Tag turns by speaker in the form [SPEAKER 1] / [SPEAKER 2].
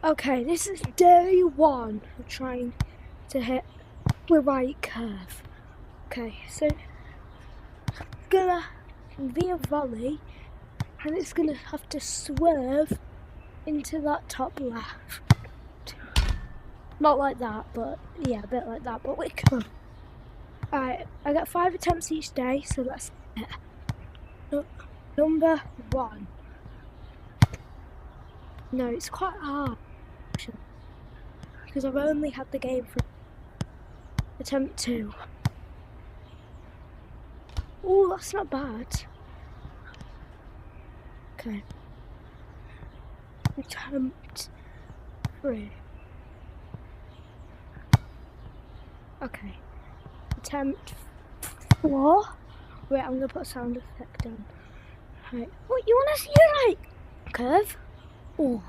[SPEAKER 1] Okay, this is day one of trying to hit the right curve. Okay, so it's gonna be a volley and it's gonna have to swerve into that top left. Not like that, but yeah, a bit like that, but we can. Alright, I got 5 attempts each day, so let's hit. Number 1. No, it's quite hard because I've only had the game for attempt 2. Oh, that's not bad. Okay. Attempt 3. Okay. Attempt 4. Wait, I'm gonna put a sound effect down. Right. What, you wanna see your right curve? Oh,